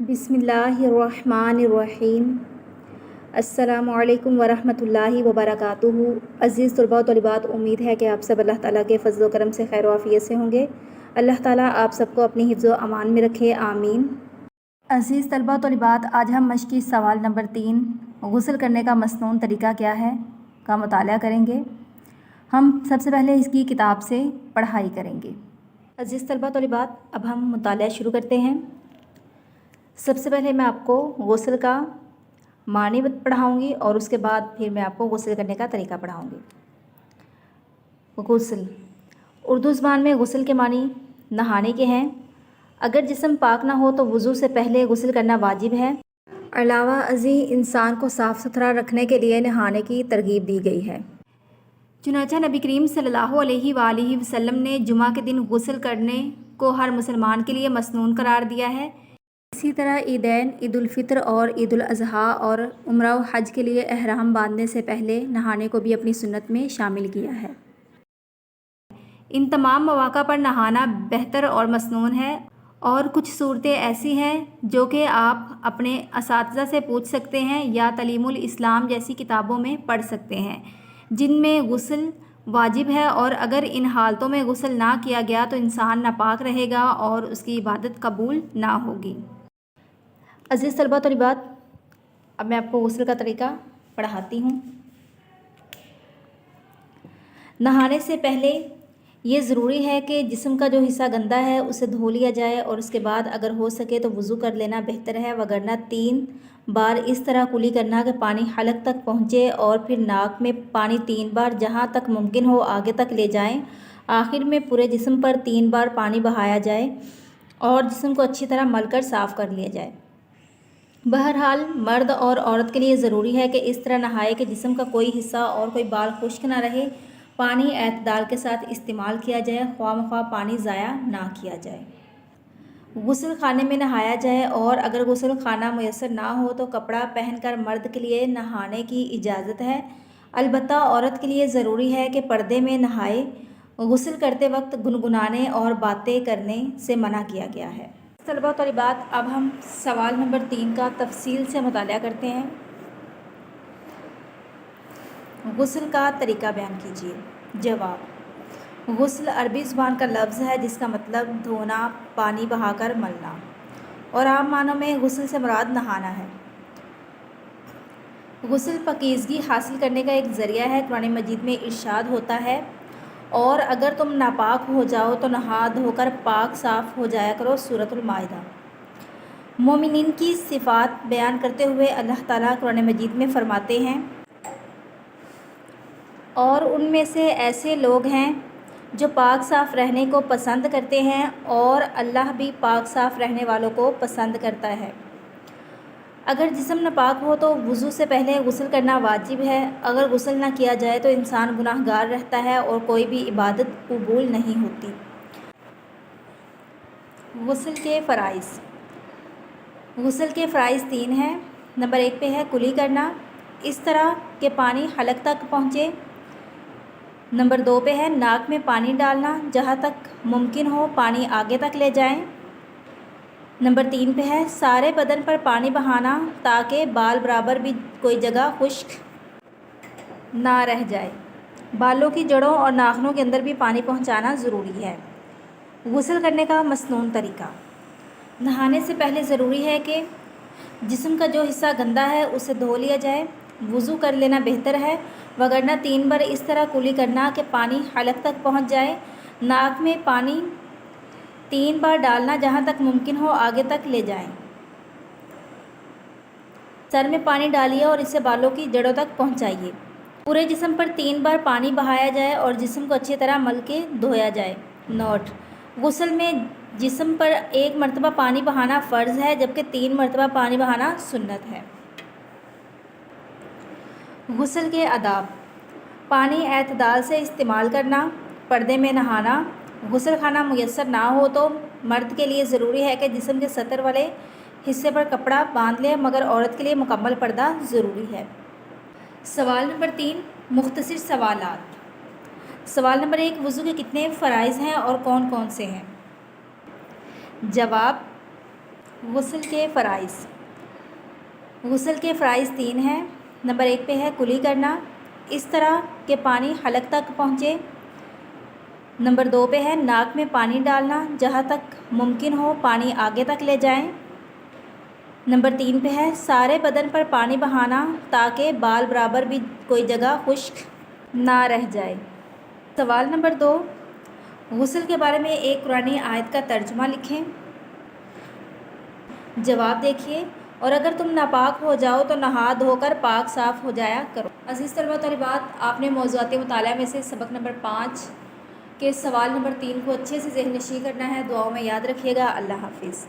बिस्मिल्लाहिर्रहमानिर्रहीम। अस्सलामुअलैकुम वरहमतुल्लाहि वबरकातुहू। अज़ीज़ तलबा व तलिबात, उम्मीद है कि आप सब अल्लाह ताला के फ़ज़्ल व करम से खैर व आफ़ियत से होंगे। अल्लाह ताला आप सबको अपनी हिफ्ज़ व अमान में रखे, आमीन। अज़ीज़ तलबा व तलिबात, आज हम मश्क़ी सवाल नंबर 3 गुस्ल करने का मसनून तरीका क्या है का मुताला करेंगे। हम सबसे पहले इसकी किताब से पढ़ाई करेंगे। अज़ीज़ तलबा व तलिबात, अब हम मुताला शुरू करते हैं। सबसे पहले मैं आपको गुस्ल का मानी पढ़ाऊँगी और उसके बाद फिर मैं आपको गुस्ल करने का तरीका पढ़ाऊँगी। गुस्ल उर्दू ज़बान में गुस्ल के मानी नहाने के हैं। अगर जिस्म पाक ना हो तो वज़ू से पहले गुस्ल करना वाजिब है। अलावा अज़ी इंसान को साफ़ सुथरा रखने के लिए नहाने की तरगीब दी गई है। चुनांचे नबी करीम सल्लल्लाहु अलैहि वसल्लम ने जुमा के दिन गुस्ल करने को हर मुसलमान के लिए मसनून करार दिया है। इसी तरह ईदैन, ईद उल फित्र और ईद उल अज़हा और उम्रा व हज के लिए एहराम बांधने से पहले नहाने को भी अपनी सुन्नत में शामिल किया है। इन तमाम मौक़ा पर नहाना बेहतर और मसनून है। और कुछ सूरतें ऐसी हैं जो कि आप अपने असातिज़ा से पूछ सकते हैं या तलीमुल इस्लाम जैसी किताबों में पढ़ सकते हैं, जिनमें गुस्ल वाजिब है। और अगर इन हालतों में गुस्ल ना किया गया तो इंसान नापाक रहेगा और उसकी इबादत कबूल ना होगी। अज़ीज़ तलबा व तलिबात, अब मैं आपको गुस्ल का तरीका पढ़ाती हूँ। नहाने से पहले ये ज़रूरी है कि जिस्म का जो हिस्सा गंदा है उसे धो लिया जाए और उसके बाद अगर हो सके तो वज़ू कर लेना बेहतर है, वगरना 3 बार इस तरह कुली करना कि पानी हलक तक पहुँचे और फिर नाक में पानी 3 बार जहाँ तक मुमकिन हो आगे तक ले जाएं। आखिर में पूरे जिस्म पर 3 बार पानी बहाया जाए और जिस्म को अच्छी तरह मलकर साफ़ कर लिया जाए। बहरहाल मर्द और औरत के लिए ज़रूरी है कि इस तरह नहाए कि जिस्म का कोई हिस्सा और कोई बाल खुश्क ना रहे। पानी एतदाल के साथ इस्तेमाल किया जाए, ख्वाह पानी ज़ाया ना किया जाए। गुस्ल खाने में नहाया जाए और अगर गुस्ल खाना मुयस्सर ना हो तो कपड़ा पहनकर मर्द के लिए नहाने की इजाज़त है। अलबत्ता औरत के लिए ज़रूरी है कि पर्दे में नहाए। गुस्ल करते वक्त गुनगुनाने और बातें करने से मना किया गया है। तलबा व तलिबात, अब हम सवाल नंबर 3 का तफसील से मुताला करते हैं। गुस्ल का तरीका बयान कीजिए। जवाब, गुस्ल अरबी ज़ुबान का लफ्ज़ है जिसका मतलब धोना, पानी बहाकर मलना, और आम मानों में गुस्ल से मुराद नहाना है। गुस्ल पाकीज़गी हासिल करने का एक ज़रिया है। कुरान मजीद में इरशाद होता है, और अगर तुम नापाक हो जाओ तो नहा धोकर पाक साफ़ हो जाया करो। सूरतुल माइदा। मोमिनीन की सिफ़ात बयान करते हुए अल्लाह ताला कुरान मजीद में फ़रमाते हैं, और उनमें से ऐसे लोग हैं जो पाक साफ़ रहने को पसंद करते हैं और अल्लाह भी पाक साफ़ रहने वालों को पसंद करता है। अगर जिस्म नापाक हो तो वज़ू से पहले गुस्ल करना वाजिब है। अगर गुस्ल ना किया जाए तो इंसान गुनाहगार रहता है और कोई भी इबादत कबूल नहीं होती। गुस्ल के फ़राइज़। गुस्ल के फ़राइज़ 3 हैं। नंबर 1 पे है कुली करना, इस तरह के पानी हलक तक पहुँचे। नंबर 2 पे है नाक में पानी डालना, जहाँ तक मुमकिन हो पानी आगे तक ले जाएं। नंबर 3 पे है सारे बदन पर पानी बहाना ताकि बाल बराबर भी कोई जगह खुश्क ना रह जाए। बालों की जड़ों और नाखनों के अंदर भी पानी पहुंचाना ज़रूरी है। गुस्ल करने का मसनून तरीका। नहाने से पहले ज़रूरी है कि जिस्म का जो हिस्सा गंदा है उसे धो लिया जाए। वज़ू कर लेना बेहतर है, वगरना 3 बार इस तरह कुली करना कि पानी हलक तक पहुंच जाए। नाक में पानी 3 बार डालना, जहाँ तक मुमकिन हो आगे तक ले जाएं। सर में पानी डालिए और इसे बालों की जड़ों तक पहुंचाइए। पूरे जिस्म पर 3 बार पानी बहाया जाए और जिस्म को अच्छी तरह मल के धोया जाए। नोट: गुस्ल में जिस्म पर 1 मरतबा पानी बहाना फ़र्ज़ है, जबकि 3 मरतबा पानी बहाना सुन्नत है। गुस्ल के आदाब। पानी एतदाल से इस्तेमाल करना, पर्दे में नहाना। गुस्ल खाना मुयस्सर ना हो तो मर्द के लिए ज़रूरी है कि जिस्म के सतर वाले हिस्से पर कपड़ा बांध लें, मगर औरत के लिए मुकम्मल पर्दा ज़रूरी है। सवाल नंबर 3 मुख्तसर सवालात। सवाल नंबर 1, वज़ू के कितने फ़राइज़ हैं और कौन कौन से हैं? जवाब, غسل کے فرائض۔ غسل کے فرائض 3 ہیں۔ نمبر 1 پہ ہے کلی کرنا، اس طرح کہ پانی حلق تک پہنچے۔ نمبر 2 پہ ہے ناک میں پانی ڈالنا، جہاں تک ممکن ہو پانی آگے تک لے جائیں۔ نمبر 3 پہ ہے سارے بدن پر پانی بہانا تاکہ بال برابر بھی کوئی جگہ خشک نہ رہ جائے۔ سوال نمبر 2، غسل کے بارے میں ایک قرآنی آیت کا ترجمہ لکھیں۔ جواب دیکھیے، اور اگر تم ناپاک ہو جاؤ تو نہا دھو کر پاک صاف ہو جایا کرو۔ عزیز طلباء و طالبات، آپ نے موضوعات مطالعہ میں سے سبق نمبر 5 کے سوال نمبر 3 کو اچھے سے ذہن نشین کرنا ہے۔ دعاؤں میں یاد رکھیے گا۔ اللہ حافظ۔